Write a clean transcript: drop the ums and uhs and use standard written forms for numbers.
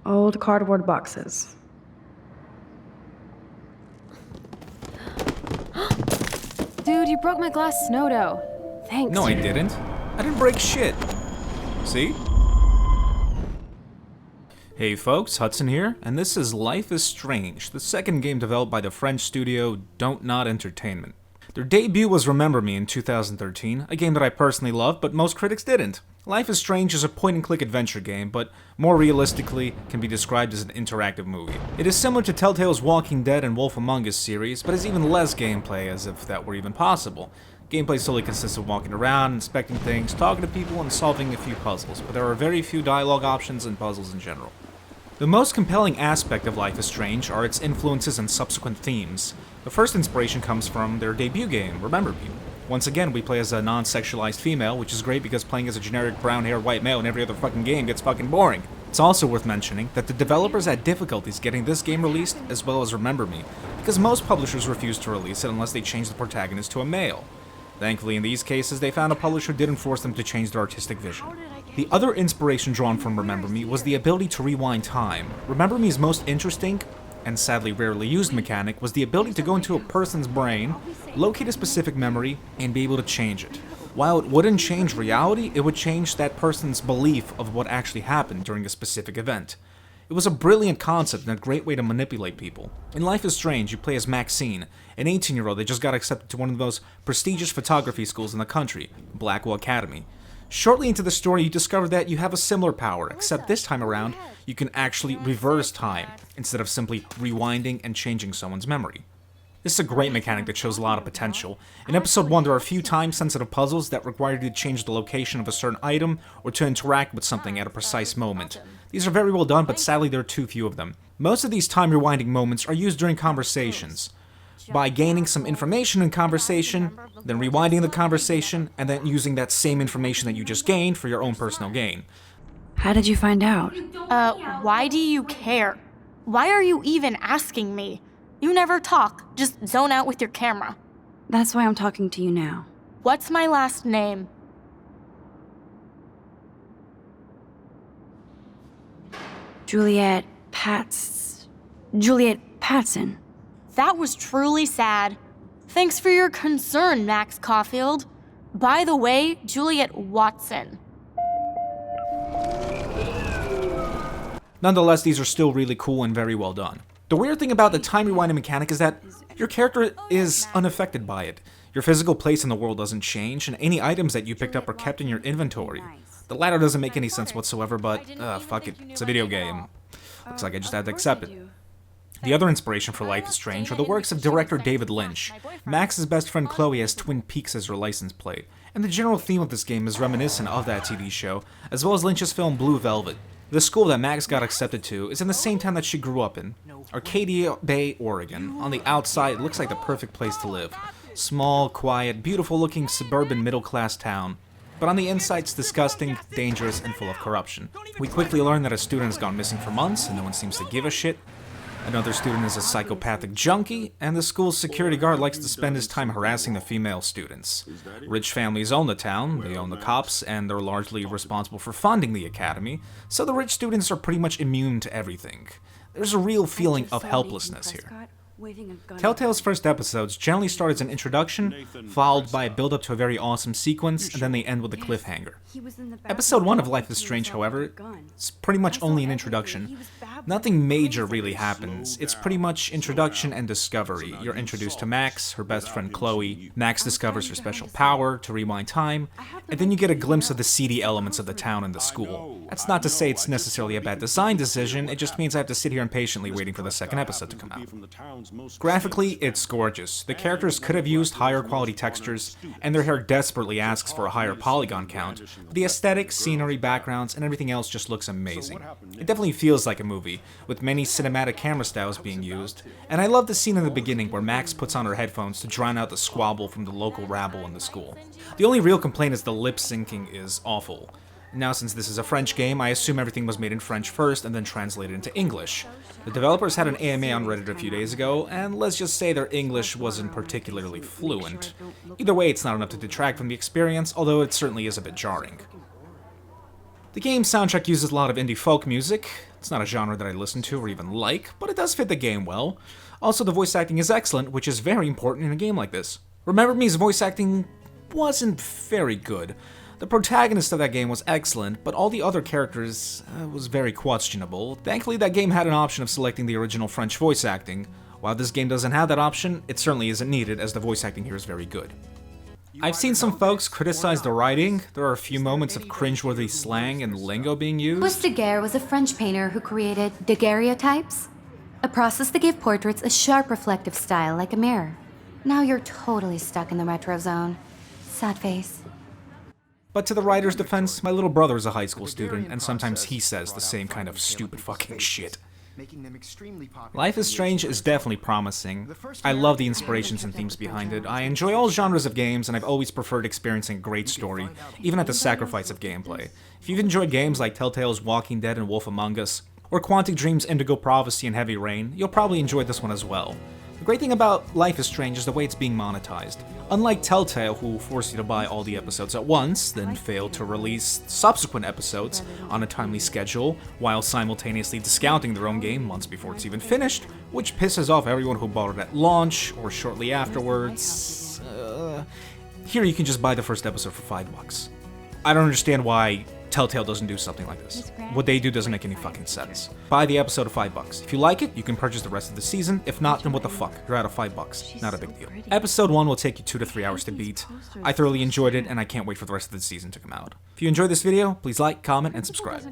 Old cardboard boxes. Dude, you broke my glass snow dough. Thanks. No, I didn't. I didn't break shit. See? Hey folks, Hudson here, and this is Life is Strange, the second game developed by the French studio Don't Not Entertainment. Their debut was Remember Me in 2013, a game that I personally loved, but most critics didn't. Life is Strange is a point-and-click adventure game, but more realistically can be described as an interactive movie. It is similar to Telltale's Walking Dead and Wolf Among Us series, but has even less gameplay, as if that were even possible. Gameplay solely consists of walking around, inspecting things, talking to people, and solving a few puzzles, but there are very few dialogue options and puzzles in general. The most compelling aspect of Life is Strange are its influences and subsequent themes. The first inspiration comes from their debut game, Remember Me. Once again, we play as a non-sexualized female, which is great because playing as a generic brown-haired white male in every other fucking game gets fucking boring. It's also worth mentioning that the developers had difficulties getting this game released as well as Remember Me, because most publishers refused to release it unless they changed the protagonist to a male. Thankfully, in these cases, they found a publisher who didn't force them to change their artistic vision. The other inspiration drawn from Remember Me was the ability to rewind time. Remember Me's most interesting, and sadly rarely used mechanic, was the ability to go into a person's brain, locate a specific memory, and be able to change it. While it wouldn't change reality, it would change that person's belief of what actually happened during a specific event. It was a brilliant concept and a great way to manipulate people. In Life is Strange, you play as Maxine, an 18-year-old that just got accepted to one of the most prestigious photography schools in the country, Blackwell Academy. Shortly into the story, you discover that you have a similar power, except this time around, you can actually reverse time, instead of simply rewinding and changing someone's memory. This is a great mechanic that shows a lot of potential. In Episode 1, there are a few time-sensitive puzzles that require you to change the location of a certain item or to interact with something at a precise moment. These are very well done, but sadly there are too few of them. Most of these time-rewinding moments are used during conversations. By gaining some information in conversation, then rewinding the conversation, and then using that same information that you just gained for your own personal gain. How did you find out? Why do you care? Why are you even asking me? You never talk, just zone out with your camera. That's why I'm talking to you now. What's my last name? Juliet Patson. That was truly sad. Thanks for your concern, Max Caulfield. By the way, Juliet Watson. Nonetheless, these are still really cool and very well done. The weird thing about the time rewinding mechanic is that your character is unaffected by it. Your physical place in the world doesn't change, and any items that you picked up are kept in your inventory. The latter doesn't make any sense whatsoever, but fuck it, it's a video game. Looks like I just had to accept it. The other inspiration for Life is Strange are the works of director David Lynch. Max's best friend Chloe has Twin Peaks as her license plate, and the general theme of this game is reminiscent of that TV show, as well as Lynch's film Blue Velvet. The school that Max got accepted to is in the same town that she grew up in, Arcadia Bay, Oregon. On the outside, it looks like the perfect place to live. Small, quiet, beautiful-looking suburban middle-class town. But on the inside, it's disgusting, dangerous, and full of corruption. We quickly learn that a student has gone missing for months, and no one seems to give a shit. Another student is a psychopathic junkie, and the school's security guard likes to spend his time harassing the female students. Rich families own the town, they own the cops, and they're largely responsible for funding the academy, so the rich students are pretty much immune to everything. There's a real feeling of helplessness here. Telltale's first episodes generally start as an introduction, followed by a build-up to a very awesome sequence, and then they end with a cliffhanger. Episode 1 of Life is Strange, however, is pretty much only an introduction. Nothing major really happens. It's pretty much introduction and discovery. You're introduced to Max, her best friend Chloe. Max discovers her special power to rewind time, and then you get a glimpse of the seedy elements of the town and the school. That's not to say it's necessarily a bad design decision, it just means I have to sit here impatiently waiting for the second episode to come out. Graphically, it's gorgeous. The characters could have used higher quality textures, and their hair desperately asks for a higher polygon count, but the aesthetics, scenery, backgrounds, and everything else just looks amazing. It definitely feels like a movie, with many cinematic camera styles being used, and I love the scene in the beginning where Max puts on her headphones to drown out the squabble from the local rabble in the school. The only real complaint is the lip syncing is awful. Now, since this is a French game, I assume everything was made in French first and then translated into English. The developers had an AMA on Reddit a few days ago, and let's just say their English wasn't particularly fluent. Either way, it's not enough to detract from the experience, although it certainly is a bit jarring. The game's soundtrack uses a lot of indie folk music. It's not a genre that I listen to or even like, but it does fit the game well. Also, the voice acting is excellent, which is very important in a game like this. Remember Me's voice acting wasn't very good. The protagonist of that game was excellent, but all the other characters was very questionable. Thankfully, that game had an option of selecting the original French voice acting. While this game doesn't have that option, it certainly isn't needed, as the voice acting here is very good. I've seen some folks criticize the writing. There are a few moments of cringeworthy slang and lingo being used. Daguerre was a French painter who created daguerreotypes, a process that gave portraits a sharp reflective style like a mirror. Now you're totally stuck in the retro zone. Sad face. But to the writer's defense, my little brother is a high school student, and sometimes he says the same kind of stupid fucking shit. Life is Strange is definitely promising. I love the inspirations and themes behind it. I enjoy all genres of games, and I've always preferred experiencing a great story, even at the sacrifice of gameplay. If you've enjoyed games like Telltale's Walking Dead and Wolf Among Us, or Quantic Dream's Indigo Prophecy and Heavy Rain, you'll probably enjoy this one as well. The great thing about Life is Strange is the way it's being monetized. Unlike Telltale, who force you to buy all the episodes at once, then fail to release subsequent episodes on a timely schedule, while simultaneously discounting their own game months before it's even finished, which pisses off everyone who bought it at launch or shortly afterwards. Here you can just buy the first episode for $5. I don't understand why Telltale doesn't do something like this. What they do doesn't make any fucking sense. Buy the episode for $5. If you like it, you can purchase the rest of the season. If not, then what the fuck? You're out of $5. Not a big deal. Episode 1 will take you 2 to 3 hours to beat. I thoroughly enjoyed it, and I can't wait for the rest of the season to come out. If you enjoyed this video, please like, comment, and subscribe.